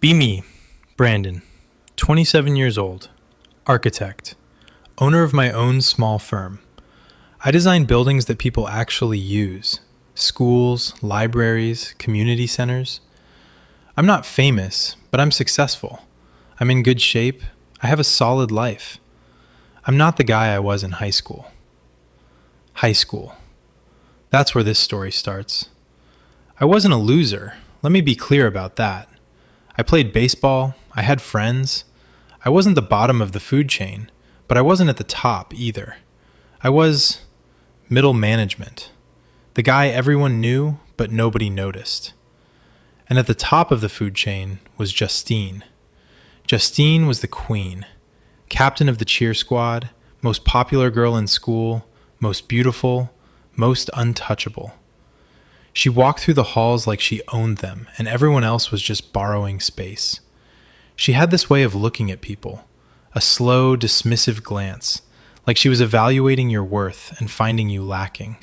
Be me, Brandon, 27 years old, architect, owner of my own small firm. I design buildings that people actually use, schools, libraries, community centers. I'm not famous, but I'm successful. I'm in good shape. I have a solid life. I'm not the guy I was in high school. High school. That's where this story starts. I wasn't a loser. Let me be clear about that. I played baseball. I had friends. I wasn't the bottom of the food chain, but I wasn't at the top either. I was middle management. The guy everyone knew, but nobody noticed. And at the top of the food chain was Justine. Justine was the queen, captain of the cheer squad, most popular girl in school, most beautiful, most untouchable. She walked through the halls like she owned them, and everyone else was just borrowing space. She had this way of looking at people, a slow, dismissive glance, like she was evaluating your worth and finding you lacking.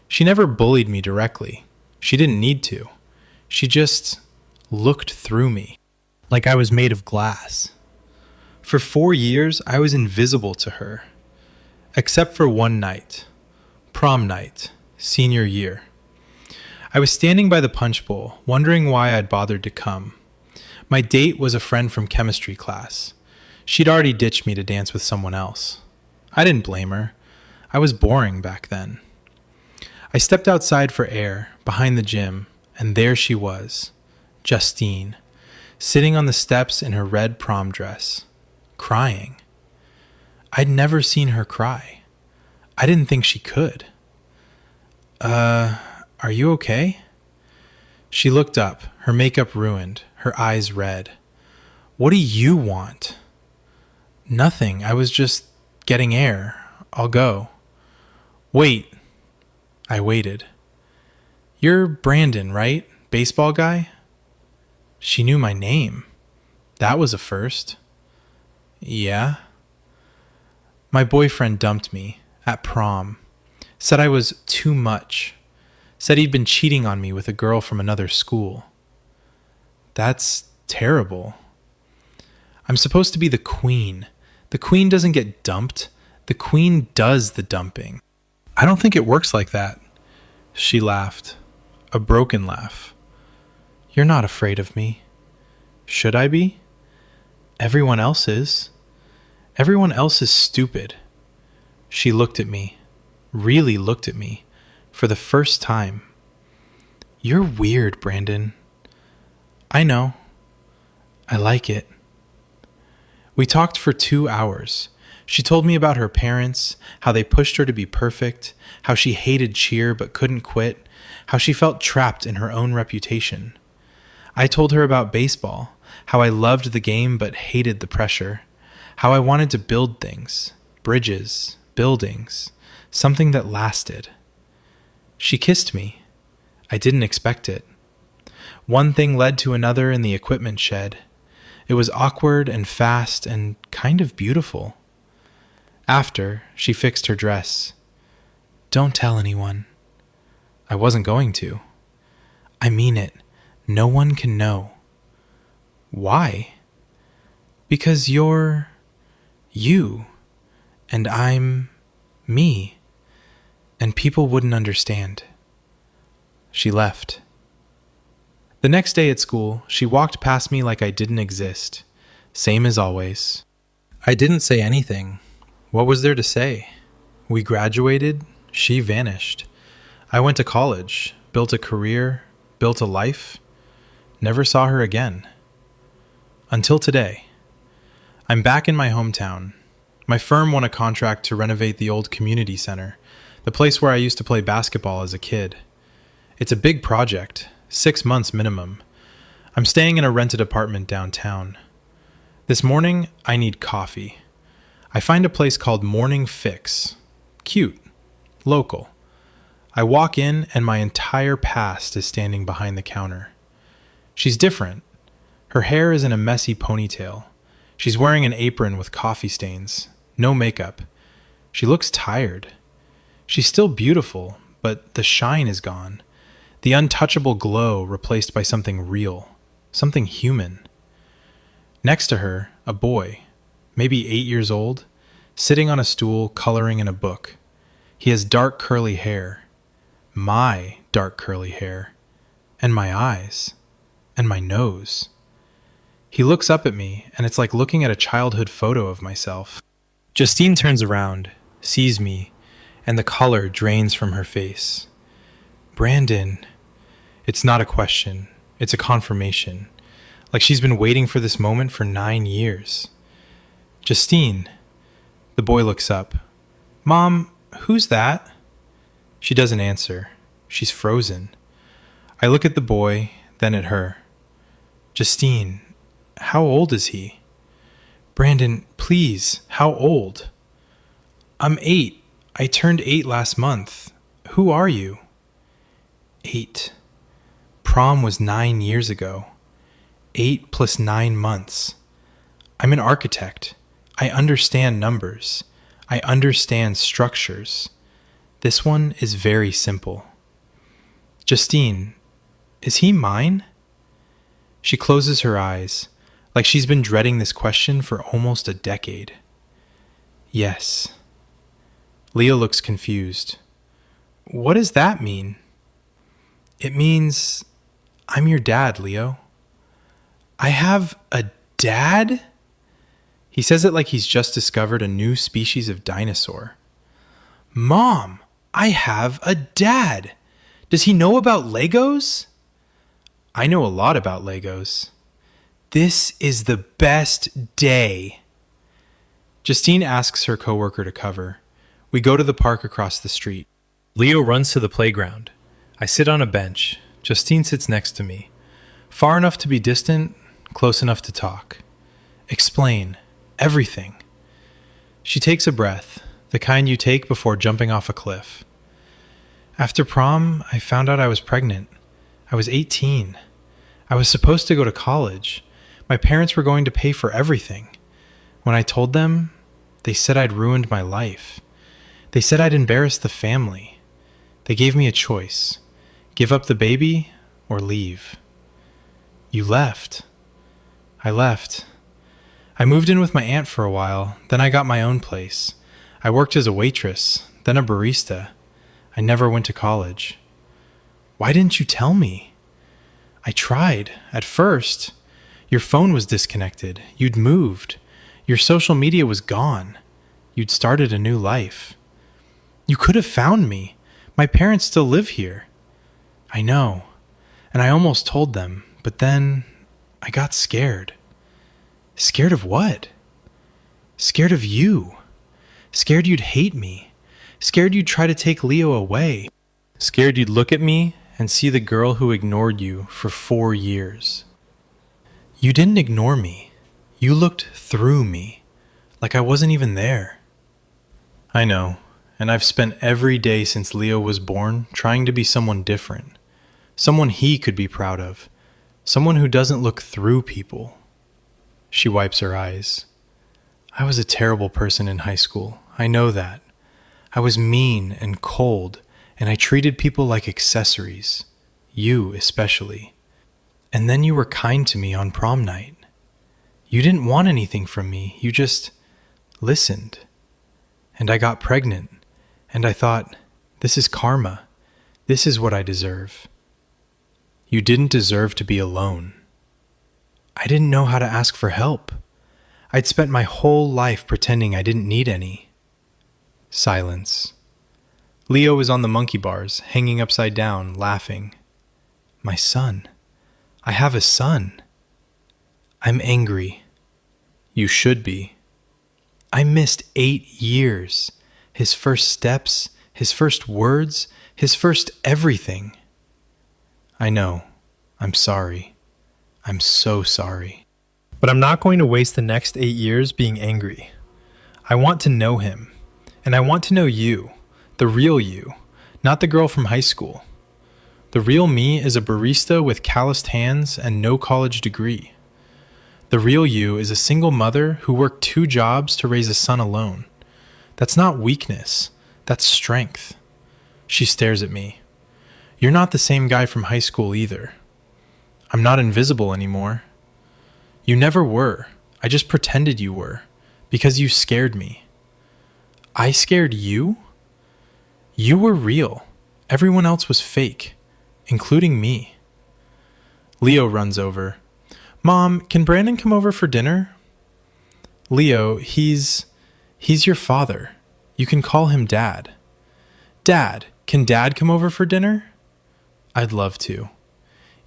She never bullied me directly. She didn't need to. She just looked through me, like I was made of glass. For 4 years, I was invisible to her, except for one night, prom night, senior year. I was standing by the punch bowl, wondering why I'd bothered to come. My date was a friend from chemistry class. She'd already ditched me to dance with someone else. I didn't blame her. I was boring back then. I stepped outside for air, behind the gym, and there she was, Justine, sitting on the steps in her red prom dress, crying. I'd never seen her cry. I didn't think she could. Are you okay? She looked up, her makeup ruined, her eyes red. What do you want? Nothing. I was just getting air. I'll go. Wait. I waited. You're Brandon, right? Baseball guy? She knew my name. That was a first. Yeah? My boyfriend dumped me at prom. Said I was too much. Said he'd been cheating on me with a girl from another school. That's terrible. I'm supposed to be the queen. The queen doesn't get dumped. The queen does the dumping. I don't think it works like that. She laughed. A broken laugh. You're not afraid of me. Should I be? Everyone else is. Everyone else is stupid. She looked at me. Really looked at me. For the first time. You're weird, Brandon. I know. I like it. We talked for 2 hours. She told me about her parents, how they pushed her to be perfect, how she hated cheer but couldn't quit, how she felt trapped in her own reputation. I told her about baseball, how I loved the game but hated the pressure, how I wanted to build things, bridges, buildings, something that lasted. She kissed me. I didn't expect it. One thing led to another in the equipment shed. It was awkward and fast and kind of beautiful. After, she fixed her dress. Don't tell anyone. I wasn't going to. I mean it. No one can know. Why? Because you're you, and I'm me. And people wouldn't understand. She left. The next day at school, she walked past me like I didn't exist. Same as always. I didn't say anything. What was there to say? We graduated. She vanished. I went to college, built a career, built a life. Never saw her again. Until today. I'm back in my hometown. My firm won a contract to renovate the old community center, the place where I used to play basketball as a kid. It's a big project, 6 months minimum. I'm staying in a rented apartment downtown. This morning, I need coffee. I find a place called Morning Fix. Cute. Local. I walk in and my entire past is standing behind the counter. She's different. Her hair is in a messy ponytail. She's wearing an apron with coffee stains. No makeup. She looks tired. She's still beautiful, but the shine is gone. The untouchable glow replaced by something real. something human. Next to her, a boy, maybe 8 years old, sitting on a stool coloring in a book. He has dark curly hair, my dark curly hair, and my eyes, and my nose. He looks up at me, and it's like looking at a childhood photo of myself. Justine turns around, sees me, and the color drains from her face. Brandon. It's not a question. It's a confirmation. Like she's been waiting for this moment for 9 years. Justine. The boy looks up. Mom, who's that? She doesn't answer. She's frozen. I look at the boy, then at her. Justine, how old is he? Brandon, please, how old? I'm 8. I turned 8 last month. Who are you? 8. Prom was 9 years ago. 8 plus 9 months. I'm an architect. I understand numbers. I understand structures. This one is very simple. Justine, is he mine? She closes her eyes, like she's been dreading this question for almost a decade. Yes. Leo looks confused. What does that mean? It means I'm your dad, Leo. I have a dad? He says it like he's just discovered a new species of dinosaur. Mom, I have a dad. Does he know about Legos? I know a lot about Legos. This is the best day. Justine asks her coworker to cover. We go to the park across the street. Leo runs to the playground. I sit on a bench. Justine sits next to me. Far enough to be distant, close enough to talk. Explain. Everything. She takes a breath, the kind you take before jumping off a cliff. After prom, I found out I was pregnant. I was 18. I was supposed to go to college. My parents were going to pay for everything. When I told them, they said I'd ruined my life. They said I'd embarrassed the family. They gave me a choice. Give up the baby or leave. You left. I left. I moved in with my aunt for a while, then I got my own place. I worked as a waitress, then a barista. I never went to college. Why didn't you tell me? I tried, at first. Your phone was disconnected. You'd moved. Your social media was gone. You'd started a new life. You could have found me. My parents still live here. I know. And I almost told them, but then I got scared. Scared of what? Scared of you. Scared you'd hate me. Scared you'd try to take Leo away. Scared you'd look at me and see the girl who ignored you for 4 years. You didn't ignore me. You looked through me, like I wasn't even there. I know, and I've spent every day since Leo was born trying to be someone different. Someone he could be proud of. Someone who doesn't look through people. She wipes her eyes. I was a terrible person in high school. I know that. I was mean and cold, and I treated people like accessories. You especially. And then you were kind to me on prom night. You didn't want anything from me. You just listened. And I got pregnant. And I thought, this is karma. This is what I deserve. You didn't deserve to be alone. I didn't know how to ask for help. I'd spent my whole life pretending I didn't need any. Silence. Leo is on the monkey bars, hanging upside down, laughing. My son. I have a son. I'm angry. You should be. I missed 8 years. His first steps, his first words, his first everything. I know. I'm sorry. I'm so sorry. But I'm not going to waste the next 8 years being angry. I want to know him. And I want to know you, the real you, not the girl from high school. The real me is a barista with calloused hands and no college degree. The real you is a single mother who worked 2 jobs to raise a son alone. That's not weakness. That's strength. She stares at me. You're not the same guy from high school either. I'm not invisible anymore. You never were. I just pretended you were, because you scared me. I scared you? You were real. Everyone else was fake, including me. Leo runs over. Mom, can Brandon come over for dinner? Leo, he's your father. You can call him Dad. Dad, can Dad come over for dinner? I'd love to.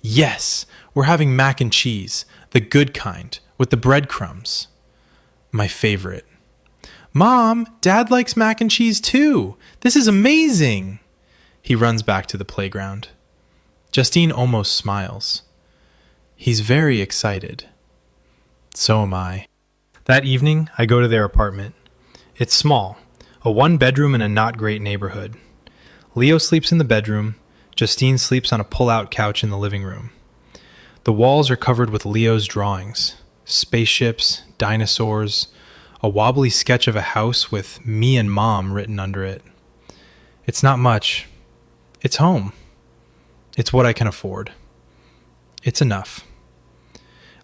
Yes, we're having mac and cheese, the good kind, with the breadcrumbs. My favorite. Mom, Dad likes mac and cheese too. This is amazing. He runs back to the playground. Justine almost smiles. He's very excited. So am I. That evening, I go to their apartment. It's small, a one-bedroom in a not great neighborhood. Leo sleeps in the bedroom. Justine sleeps on a pull-out couch in the living room. The walls are covered with Leo's drawings. Spaceships, dinosaurs, a wobbly sketch of a house with me and Mom written under it. It's not much. It's home. It's what I can afford. It's enough.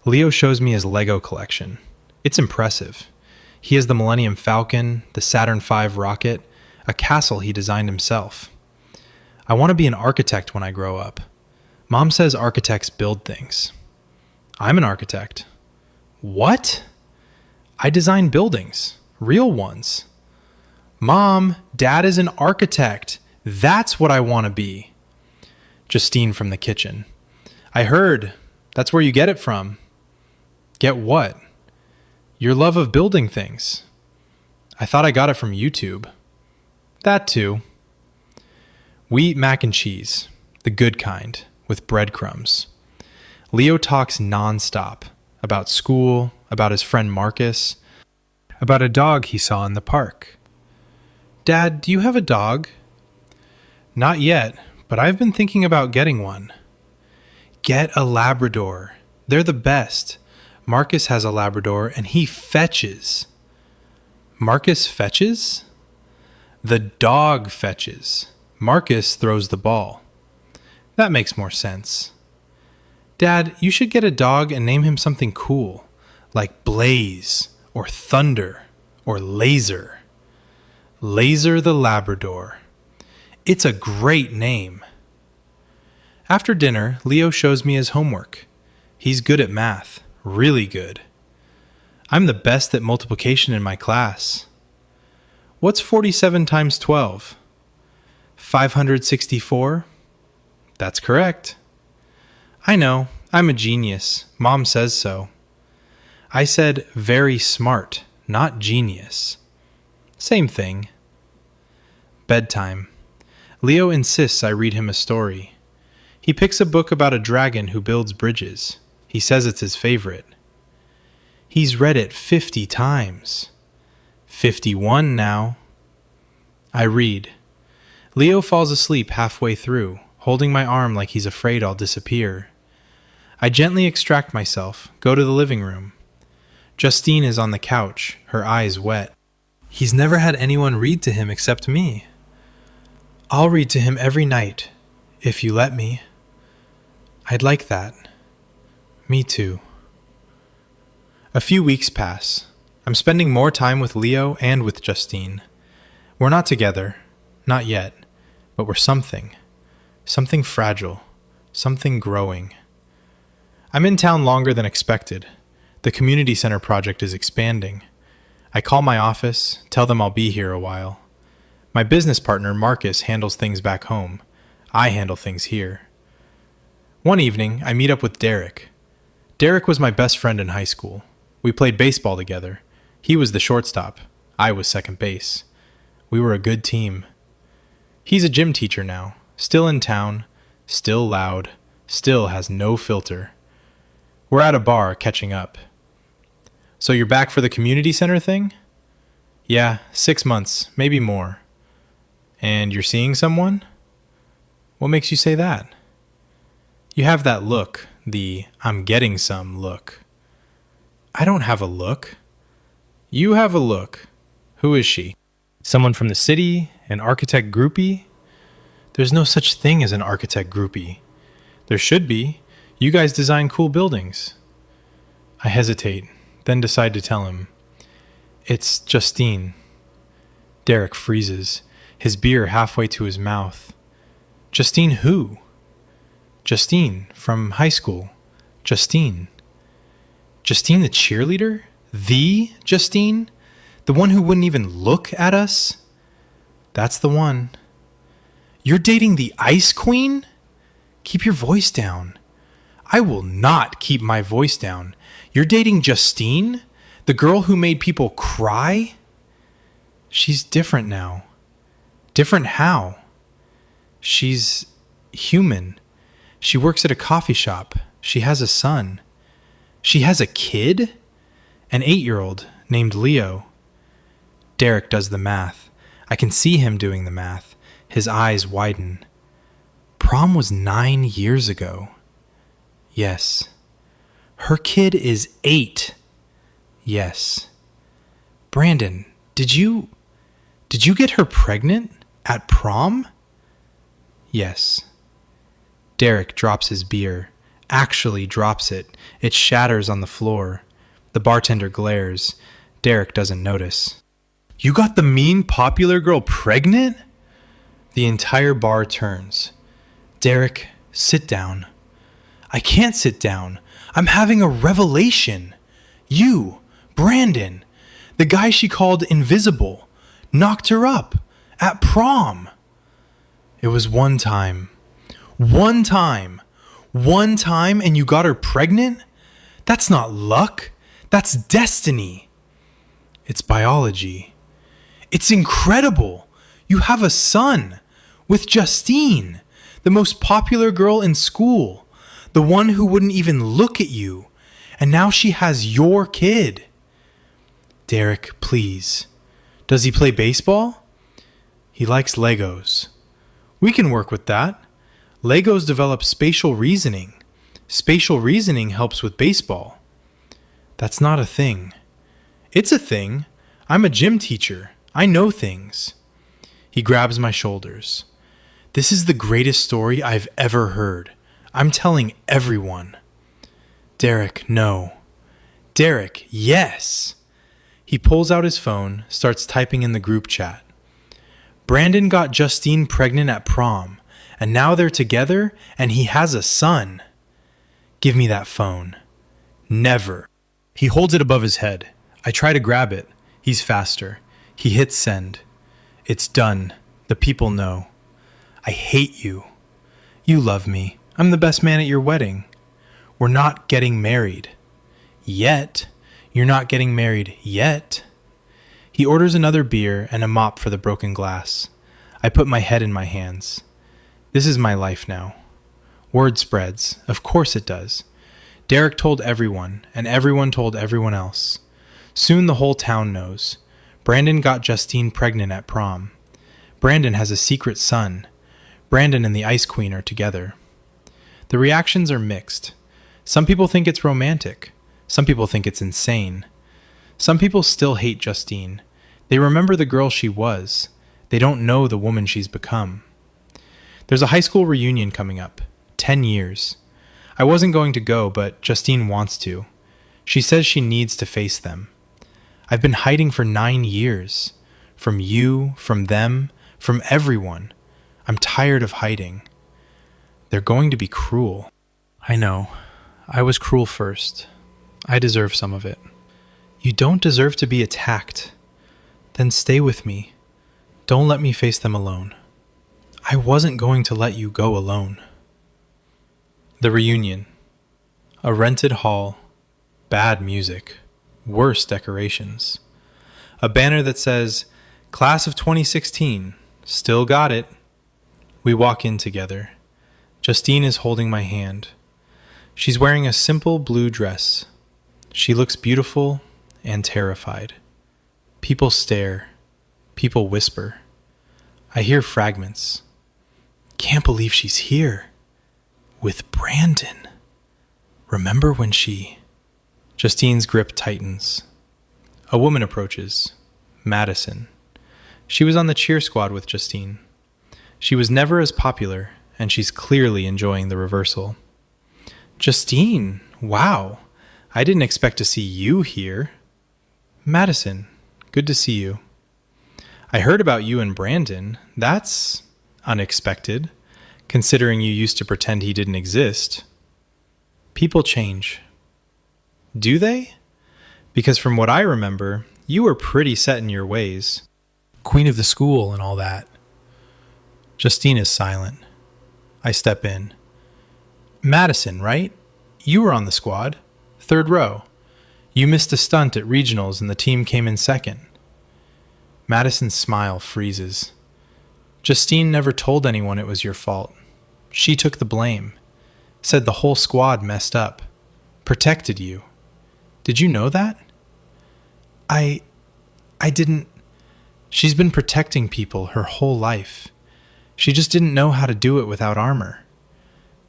Leo shows me his Lego collection. It's impressive. He has the Millennium Falcon, the Saturn V rocket, a castle he designed himself. I want to be an architect when I grow up. Mom says architects build things. I'm an architect. What? I design buildings, real ones. Mom, Dad is an architect. That's what I want to be. Justine from the kitchen. I heard. That's where you get it from. Get what? Your love of building things. I thought I got it from YouTube. That too. We eat mac and cheese, the good kind, with breadcrumbs. Leo talks nonstop about school, about his friend Marcus, about a dog he saw in the park. Dad, do you have a dog? Not yet, but I've been thinking about getting one. Get a Labrador. They're the best. Marcus has a Labrador and he fetches. Marcus fetches? The dog fetches. Marcus throws the ball. That makes more sense. Dad, you should get a dog and name him something cool, like Blaze, or Thunder, or Laser. Laser the Labrador. It's a great name. After dinner, Leo shows me his homework. He's good at math, really good. I'm the best at multiplication in my class. What's 47 times 12? 564? That's correct. I know, I'm a genius. Mom says so. I said very smart, not genius. Same thing. Bedtime. Leo insists I read him a story. He picks a book about a dragon who builds bridges. He says it's his favorite. He's read it 50 times. 51 now. I read. Leo falls asleep halfway through, holding my arm like he's afraid I'll disappear. I gently extract myself, go to the living room. Justine is on the couch, her eyes wet. He's never had anyone read to him except me. I'll read to him every night, if you let me. I'd like that. Me too. A few weeks pass. I'm spending more time with Leo and with Justine. We're not together, not yet, but we're something. Something fragile, something growing. I'm in town longer than expected. The community center project is expanding. I call my office, tell them I'll be here a while. My business partner, Marcus, handles things back home. I handle things here. One evening, I meet up with Derek. Derek was my best friend in high school. We played baseball together. He was the shortstop. I was second base. We were a good team. He's a gym teacher now, still in town, still loud, still has no filter. We're at a bar catching up. So you're back for the community center thing? Yeah, 6 months, maybe more. And you're seeing someone? What makes you say that? You have that look, the I'm getting some look. I don't have a look. You have a look. Who is she? Someone from the city? An architect groupie? There's no such thing as an architect groupie. There should be. You guys design cool buildings. I hesitate, then decide to tell him. It's Justine. Derek freezes, his beer halfway to his mouth. Justine who? Justine, from high school. Justine. Justine the cheerleader? The Justine? The one who wouldn't even look at us? That's the one. You're dating the Ice Queen? Keep your voice down. I will not keep my voice down. You're dating Justine? The girl who made people cry? She's different now. Different how? She's human. She works at a coffee shop. She has a son. She has a kid? An 8-year-old named Leo. Derek does the math. I can see him doing the math. His eyes widen. Prom was 9 years ago. Yes. Her kid is 8. Yes. Brandon, did you get her pregnant at prom? Yes. Derek drops his beer. Actually drops it. It shatters on the floor. The bartender glares. Derek doesn't notice. You got the mean popular girl pregnant? The entire bar turns. Derek, sit down. I can't sit down. I'm having a revelation. You, Brandon, the guy she called invisible, knocked her up at prom. It was one time. One time, and you got her pregnant? That's not luck. That's destiny. It's biology. It's incredible. You have a son with Justine, the most popular girl in school, the one who wouldn't even look at you, and now she has your kid. Derek, please. Does he play baseball? He likes Legos. We can work with that. Legos develop spatial reasoning. Spatial reasoning helps with baseball. That's not a thing. It's a thing. I'm a gym teacher. I know things. He grabs my shoulders. This is the greatest story I've ever heard. I'm telling everyone. Derek, no. Derek, yes. He pulls out his phone, starts typing in the group chat. Brandon got Justine pregnant at prom, and now they're together, and he has a son. Give me that phone. Never. He holds it above his head. I try to grab it. He's faster. He hits send. It's done. The people know. I hate you. You love me. I'm the best man at your wedding. We're not getting married. Yet. You're not getting married yet. He orders another beer and a mop for the broken glass. I put my head in my hands. This is my life now. Word spreads. Of course it does. Derek told everyone, and everyone told everyone else. Soon the whole town knows. Brandon got Justine pregnant at prom. Brandon has a secret son. Brandon and the Ice Queen are together. The reactions are mixed. Some people think it's romantic. Some people think it's insane. Some people still hate Justine. They remember the girl she was. They don't know the woman she's become. There's a high school reunion coming up. 10 years. I wasn't going to go, but Justine wants to. She says she needs to face them. I've been hiding for 9 years. From you, from them, from everyone. I'm tired of hiding. They're going to be cruel. I know. I was cruel first. I deserve some of it. You don't deserve to be attacked. Then stay with me. Don't let me face them alone. I wasn't going to let you go alone. The reunion. A rented hall. Bad music. Worse decorations. A banner that says, Class of 2016. Still got it. We walk in together. Justine is holding my hand. She's wearing a simple blue dress. She looks beautiful and terrified. People stare. People whisper. I hear fragments. Can't believe she's here. With Brandon. Remember when she... Justine's grip tightens. A woman approaches. Madison. She was on the cheer squad with Justine. She was never as popular, and she's clearly enjoying the reversal. Justine, wow. I didn't expect to see you here. Madison, good to see you. I heard about you and Brandon. That's unexpected, considering you used to pretend he didn't exist. People change. Do they? Because from what I remember, you were pretty set in your ways. Queen of the school and all that. Justine is silent. I step in. Madison, right? You were on the squad. 3rd row. You missed a stunt at regionals and the team came in 2nd. Madison's smile freezes. Justine never told anyone it was your fault. She took the blame. Said the whole squad messed up. Protected you. Did you know that? I didn't. She's been protecting people her whole life. She just didn't know how to do it without armor.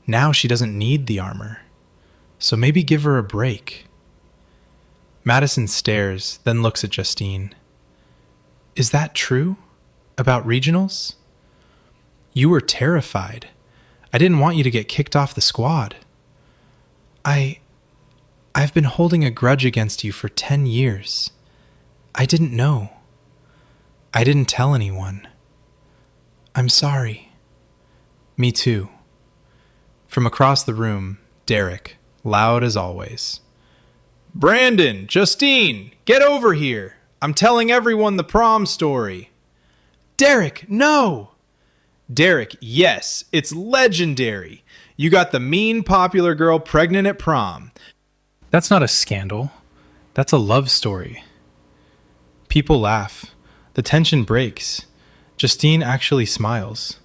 Now she doesn't need the armor. So maybe give her a break. Madison stares, then looks at Justine. Is that true? About regionals? You were terrified. I didn't want you to get kicked off the squad. I've been holding a grudge against you for 10 years. I didn't know. I didn't tell anyone. I'm sorry. Me too. From across the room, Derek, loud as always. Brandon, Justine, get over here. I'm telling everyone the prom story. Derek, no! Derek, yes, it's legendary. You got the mean popular girl pregnant at prom. That's not a scandal. That's a love story. People laugh. The tension breaks. Justine actually smiles.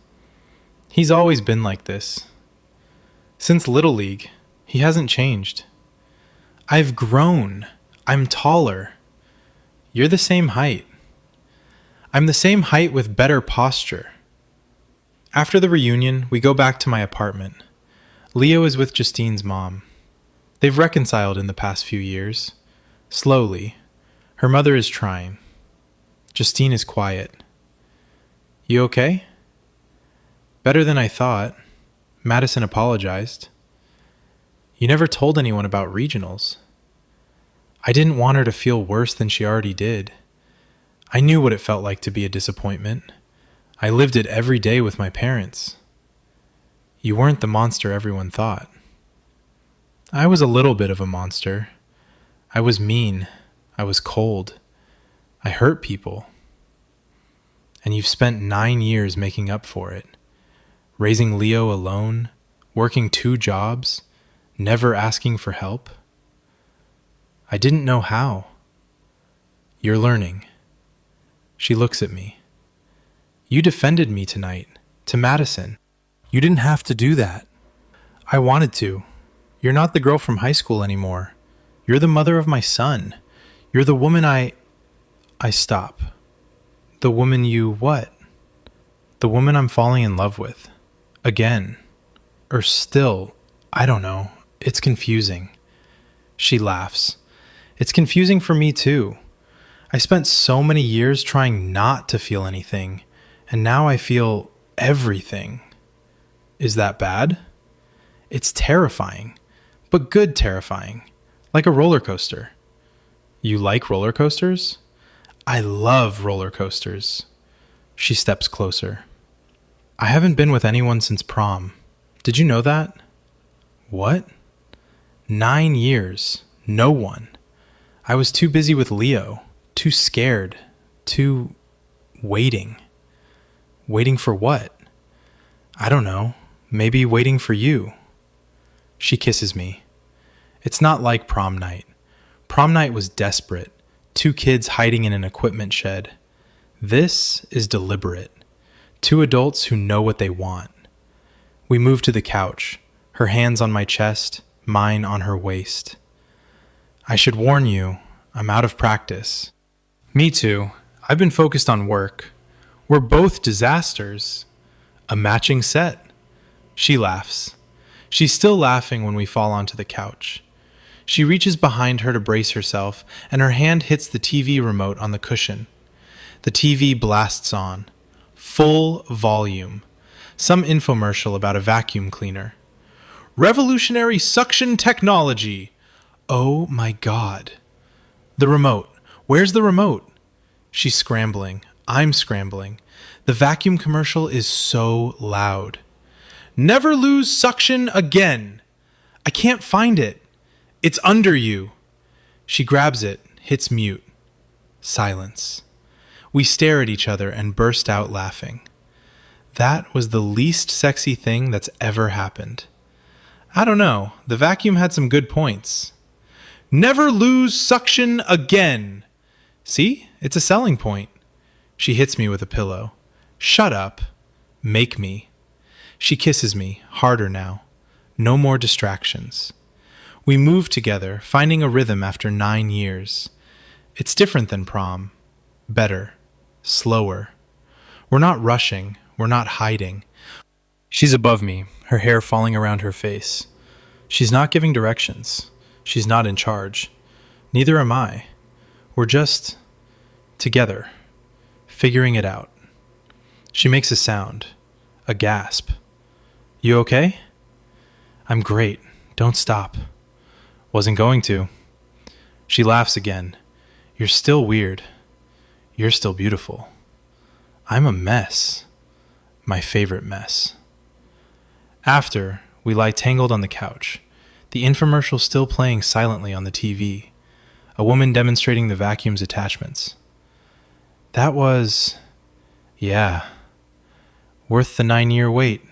He's always been like this. Since Little League, he hasn't changed. I've grown. I'm taller. You're the same height. I'm the same height with better posture. After the reunion, we go back to my apartment. Leo is with Justine's mom. They've reconciled in the past few years. Slowly. Her mother is trying. Justine is quiet. You okay? Better than I thought. Madison apologized. You never told anyone about regionals. I didn't want her to feel worse than she already did. I knew what it felt like to be a disappointment. I lived it every day with my parents. You weren't the monster everyone thought. I was a little bit of a monster. I was mean. I was cold. I hurt people. And you've spent 9 years making up for it. Raising Leo alone, working 2 jobs, never asking for help. I didn't know how. You're learning. She looks at me. You defended me tonight, to Madison. You didn't have to do that. I wanted to. You're not the girl from high school anymore. You're the mother of my son. You're the woman I stop. The woman you what? The woman I'm falling in love with. Again. Or still, I don't know. It's confusing. She laughs. It's confusing for me too. I spent so many years trying not to feel anything, and now I feel everything. Is that bad? It's terrifying, but good terrifying, like a roller coaster. You like roller coasters? I love roller coasters. She steps closer. I haven't been with anyone since prom. Did you know that? What? 9 years. No one. I was too busy with Leo. Too scared. Too waiting. Waiting for what? I don't know. Maybe waiting for you. She kisses me. It's not like prom night. Prom night was desperate. 2 kids hiding in an equipment shed. This is deliberate. 2 adults who know what they want. We move to the couch, her hands on my chest, mine on her waist. I should warn you, I'm out of practice. Me too. I've been focused on work. We're both disasters. A matching set. She laughs. She's still laughing when we fall onto the couch. She reaches behind her to brace herself, and her hand hits the TV remote on the cushion. The TV blasts on. Full volume. Some infomercial about a vacuum cleaner. Revolutionary suction technology. Oh my God. The remote. Where's the remote? She's scrambling. I'm scrambling. The vacuum commercial is so loud. Never lose suction again. I can't find it. It's under you. She grabs it, hits mute. Silence. We stare at each other and burst out laughing. That was the least sexy thing that's ever happened. I don't know, the vacuum had some good points. Never lose suction again. See, it's a selling point. She hits me with a pillow. Shut up. Make me. She kisses me, harder now. No more distractions. We move together, finding a rhythm after 9 years. It's different than prom. Better. Slower. We're not rushing. We're not hiding. She's above me, her hair falling around her face. She's not giving directions. She's not in charge. Neither am I. We're just together, figuring it out. She makes a sound, a gasp. You okay? I'm great. Don't stop. Wasn't going to. She laughs again. You're still weird. You're still beautiful. I'm a mess. My favorite mess. After, we lie tangled on the couch, the infomercial still playing silently on the TV, a woman demonstrating the vacuum's attachments. That was, yeah, worth the 9-year wait.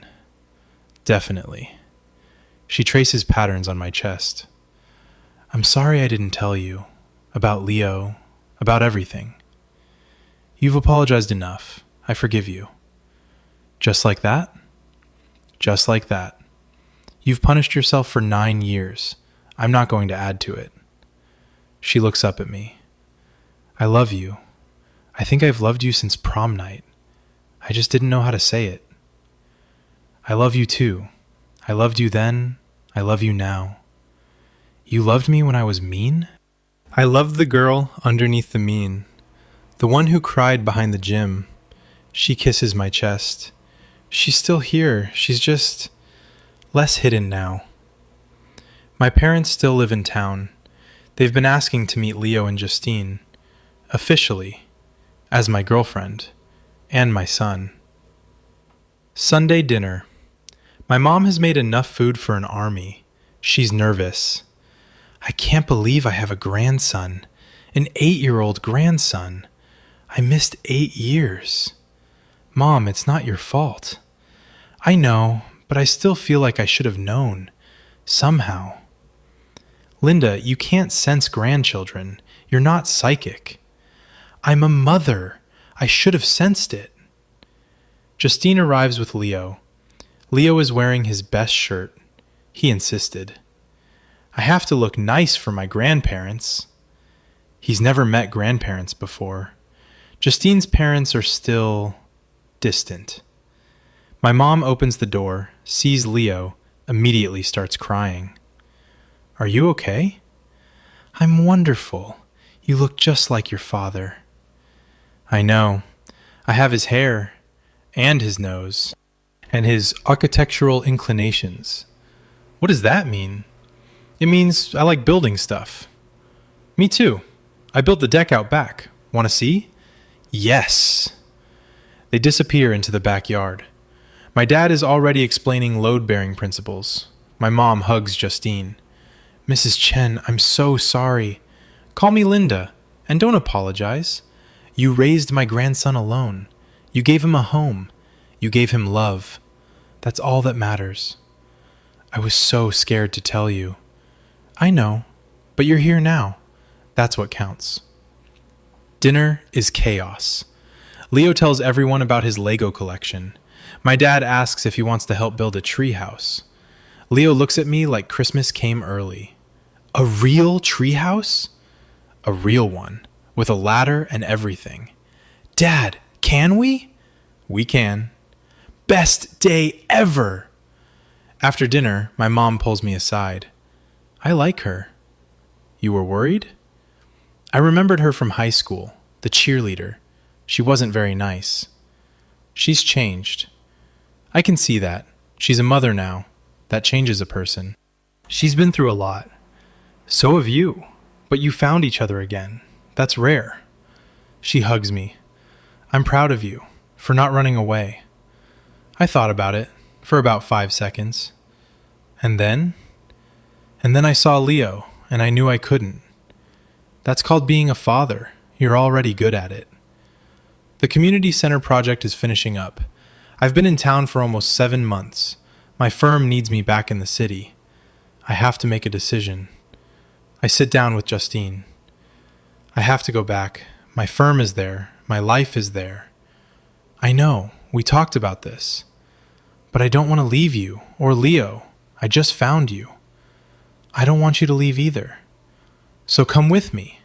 Definitely. She traces patterns on my chest. I'm sorry I didn't tell you. About Leo. About everything. You've apologized enough. I forgive you. Just like that? Just like that. You've punished yourself for 9 years. I'm not going to add to it. She looks up at me. I love you. I think I've loved you since prom night. I just didn't know how to say it. I love you too. I loved you then. I love you now. You loved me when I was mean? I loved the girl underneath the mean. The one who cried behind the gym. She kisses my chest. She's still here. She's just less hidden now. My parents still live in town. They've been asking to meet Leo and Justine. Officially. As my girlfriend. And my son. Sunday dinner. My mom has made enough food for an army. She's nervous. I can't believe I have a grandson. An 8-year-old grandson. I missed 8 years. Mom, it's not your fault. I know, but I still feel like I should have known. Somehow. Linda, you can't sense grandchildren. You're not psychic. I'm a mother. I should have sensed it. Justine arrives with Leo. Leo is wearing his best shirt. He insisted. I have to look nice for my grandparents. He's never met grandparents before. Justine's parents are still distant. My mom opens the door, sees Leo, immediately starts crying. Are you okay? I'm wonderful. You look just like your father. I know. I have his hair, and his nose, and his architectural inclinations. What does that mean? It means I like building stuff. Me too. I built the deck out back. Want to see? Yes. They disappear into the backyard. My dad is already explaining load-bearing principles. My mom hugs Justine. Mrs. Chen, I'm so sorry. Call me Linda, and don't apologize. You raised my grandson alone. You gave him a home. You gave him love. That's all that matters. I was so scared to tell you. I know, but you're here now. That's what counts. Dinner is chaos. Leo tells everyone about his Lego collection. My dad asks if he wants to help build a tree house. Leo looks at me like Christmas came early. A real tree house? A real one, with a ladder and everything. Dad, can we? We can. Best day ever! After dinner, my mom pulls me aside. I like her. You were worried? I remembered her from high school, the cheerleader. She wasn't very nice. She's changed. I can see that. She's a mother now. That changes a person. She's been through a lot. So have you. But you found each other again. That's rare. She hugs me. I'm proud of you for not running away. I thought about it for about 5 seconds. And then I saw Leo, and I knew I couldn't. That's called being a father. You're already good at it. The community center project is finishing up. I've been in town for almost 7 months. My firm needs me back in the city. I have to make a decision. I sit down with Justine. I have to go back. My firm is there. My life is there. I know, we talked about this. But I don't want to leave you, or Leo. I just found you. I don't want you to leave either. So come with me.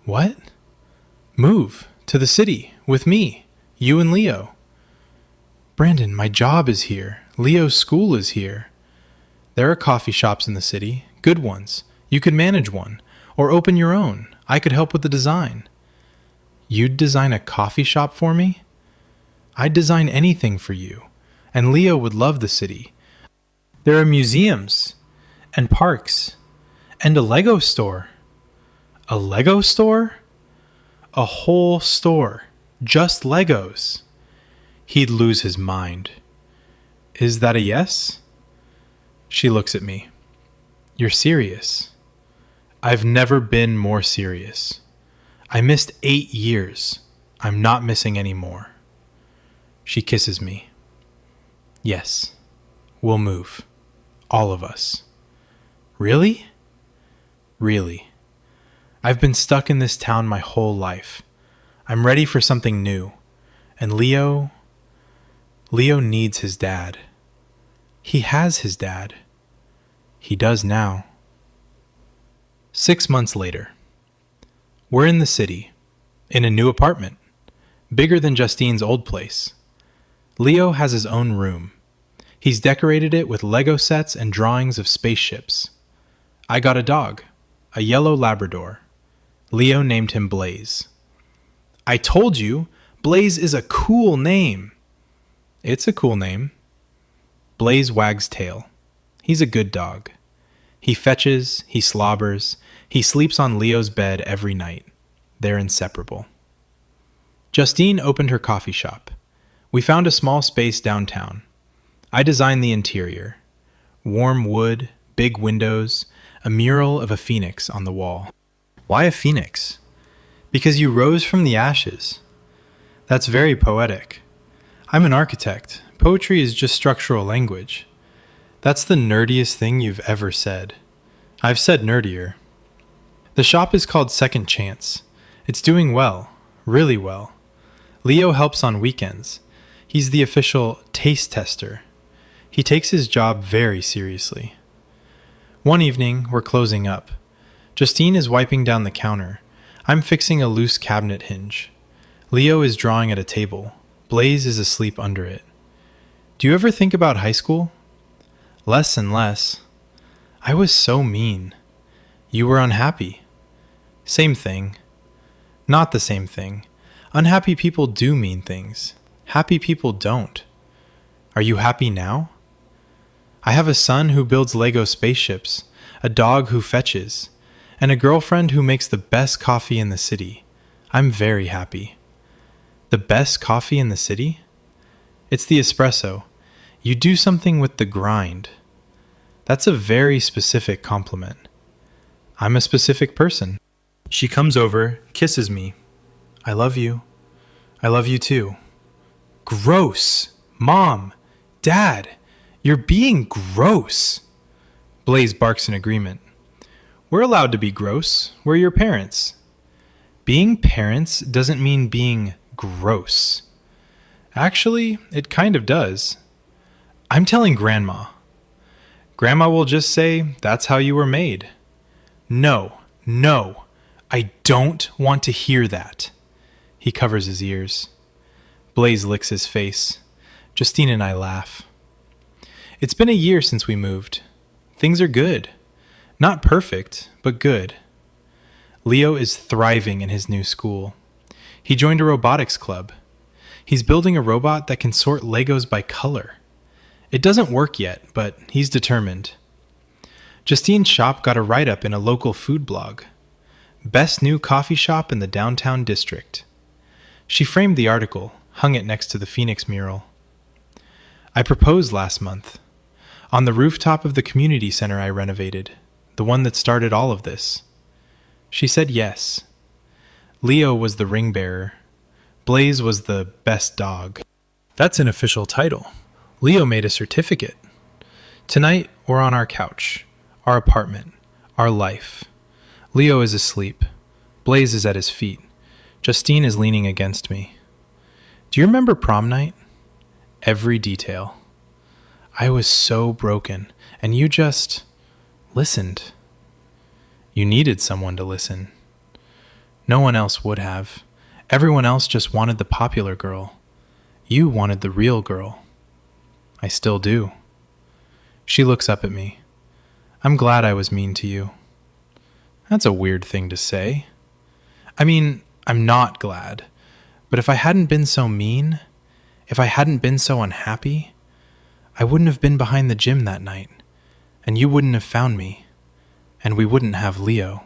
What? Move to the city with me, you and Leo. Brandon, my job is here. Leo's school is here. There are coffee shops in the city, good ones. You could manage one, or open your own. I could help with the design. You'd design a coffee shop for me? I'd design anything for you, and Leo would love the city. There are museums, and parks, and a Lego store. A Lego store? A whole store, just Legos. He'd lose his mind. Is that a yes? She looks at me. You're serious? I've never been more serious. I missed 8 years. I'm not missing any more. She kisses me. Yes, we'll move. All of us. Really? Really. I've been stuck in this town my whole life. I'm ready for something new. And Leo needs his dad. He has his dad. He does now. 6 months later. We're in the city, in a new apartment, bigger than Justine's old place. Leo has his own room. He's decorated it with Lego sets and drawings of spaceships. I got a dog, a yellow Labrador. Leo named him Blaze. I told you, Blaze is a cool name. It's a cool name. Blaze wags tail. He's a good dog. He fetches, he slobbers, he sleeps on Leo's bed every night. They're inseparable. Justine opened her coffee shop. We found a small space downtown. I designed the interior. Warm wood, big windows, a mural of a phoenix on the wall. Why a phoenix? Because you rose from the ashes. That's very poetic. I'm an architect. Poetry is just structural language. That's the nerdiest thing you've ever said. I've said nerdier. The shop is called Second Chance. It's doing well, really well. Leo helps on weekends. He's the official taste tester. He takes his job very seriously. One evening, we're closing up. Justine is wiping down the counter. I'm fixing a loose cabinet hinge. Leo is drawing at a table. Blaze is asleep under it. Do you ever think about high school? Less and less. I was so mean. You were unhappy. Same thing. Not the same thing. Unhappy people do mean things. Happy people don't. Are you happy now? I have a son who builds Lego spaceships, a dog who fetches, and a girlfriend who makes the best coffee in the city. I'm very happy. The best coffee in the city? It's the espresso. You do something with the grind. That's a very specific compliment. I'm a specific person. She comes over, kisses me. I love you. I love you too. Gross. Mom. Dad. You're being gross. Blaze barks in agreement. We're allowed to be gross. We're your parents. Being parents doesn't mean being gross. Actually, it kind of does. I'm telling Grandma. Grandma will just say, that's how you were made. No, I don't want to hear that. He covers his ears. Blaze licks his face. Justine and I laugh. It's been a year since we moved. Things are good. Not perfect, but good. Leo is thriving in his new school. He joined a robotics club. He's building a robot that can sort Legos by color. It doesn't work yet, but he's determined. Justine's shop got a write-up in a local food blog. Best new coffee shop in the downtown district. She framed the article, hung it next to the Phoenix mural. I proposed last month. On the rooftop of the community center I renovated, the one that started all of this. She said yes. Leo was the ring bearer. Blaze was the best dog. That's an official title. Leo made a certificate. Tonight, we're on our couch, our apartment, our life. Leo is asleep. Blaze is at his feet. Justine is leaning against me. Do you remember prom night? Every detail. I was so broken, and you just listened. You needed someone to listen. No one else would have. Everyone else just wanted the popular girl. You wanted the real girl. I still do. She looks up at me. I'm glad I was mean to you. That's a weird thing to say. I mean, I'm not glad. But if I hadn't been so mean, if I hadn't been so unhappy, I wouldn't have been behind the gym that night, and you wouldn't have found me, and we wouldn't have Leo.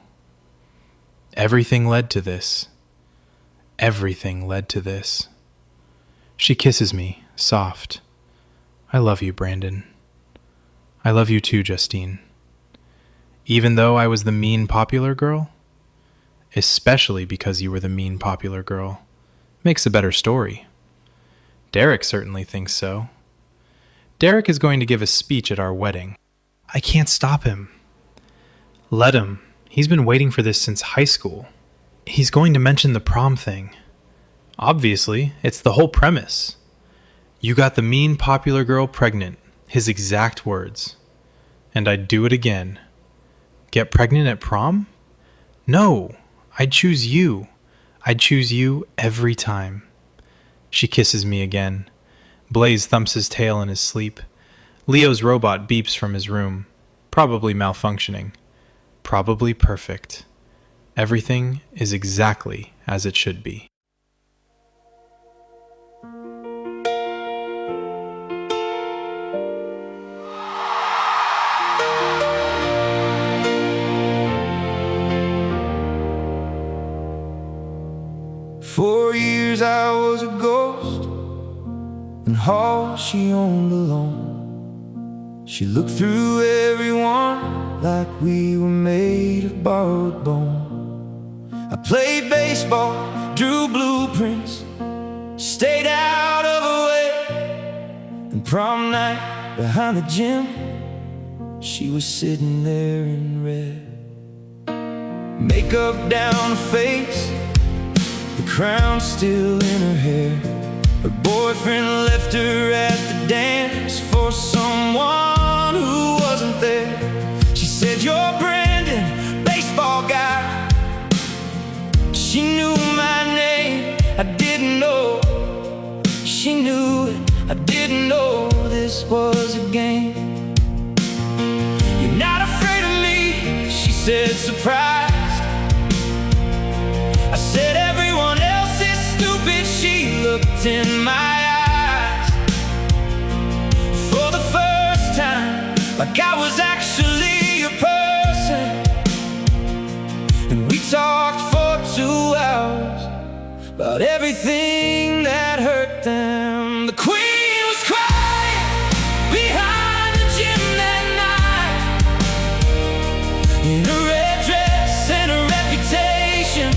Everything led to this. Everything led to this. She kisses me, soft. I love you, Brandon. I love you too, Justine. Even though I was the mean popular girl, especially because you were the mean popular girl, makes a better story. Derek certainly thinks so. Derek is going to give a speech at our wedding. I can't stop him. Let him. He's been waiting for this since high school. He's going to mention the prom thing. Obviously, it's the whole premise. You got the mean popular girl pregnant, his exact words. And I'd do it again. Get pregnant at prom? No, I'd choose you. I'd choose you every time. She kisses me again. Blaze thumps his tail in his sleep. Leo's robot beeps from his room. Probably malfunctioning. Probably perfect. Everything is exactly as it should be. For years I was a ghost, and all she owned alone. She looked through everyone like we were made of borrowed bone. I played baseball, drew blueprints, stayed out of her way. And prom night behind the gym, she was sitting there in red. Makeup down her face, the crown still in her hair. Her boyfriend left her at the dance for someone who wasn't there. She said, "You're Brandon, baseball guy." She knew my name, I didn't know. She knew it, I didn't know this was a game. "You're not afraid of me," she said, surprised. I said, "Everyone else is stupid." She looked in my eyes for the first time, like I was actually a person. And we talked for 2 hours about everything that hurt them. The queen was crying behind the gym that night, in a red dress and a reputation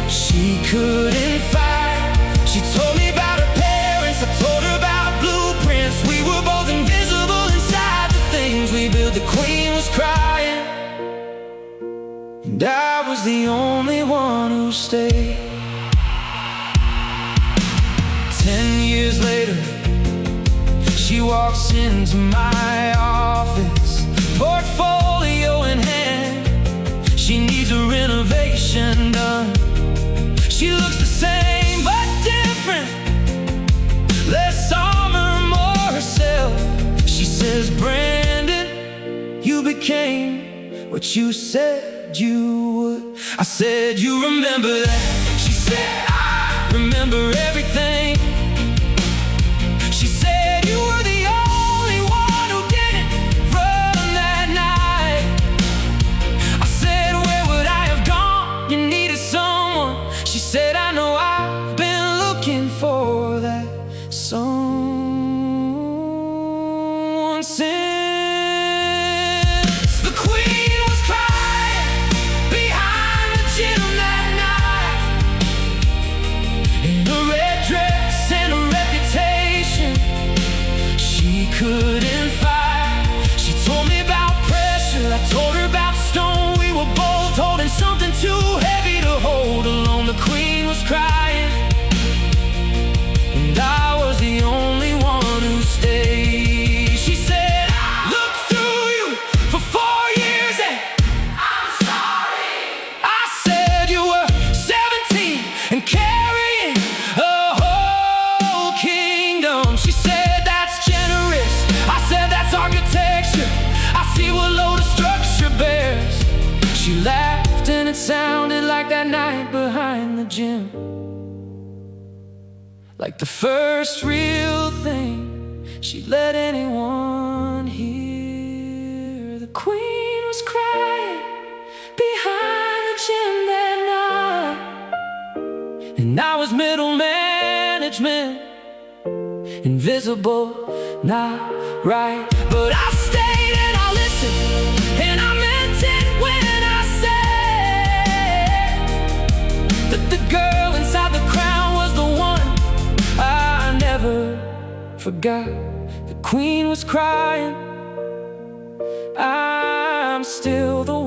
she couldn't fight. She told me about her parents, I told her about blueprints. We were both invisible inside the things we built. The queen was crying, and I was the only one who stayed. 10 years later, she walks into my office, portfolio in hand. She needs a renovation done. She looks the same but different, less armor, more herself. She says, "Brandon, you became what you said you would." I said, "You remember that?" She said, "I remember everything." She said, "You were the too heavy to hold alone. The queen was crying, and I was the only one who stayed. She said, I looked through you for 4 years and I'm sorry. I said you were 17 and carrying a whole kingdom. She said, that's generous. I said, that's architecture. I see what load of structure bears. She laughed and it sounded like that night behind the gym, like the first real thing she let anyone hear. The queen was crying behind the gym that night, and I was middle management, invisible, not right. But I stayed and I listened, and I meant it when I said that the girl inside the crown was the one I never forgot. The queen was crying, I'm still the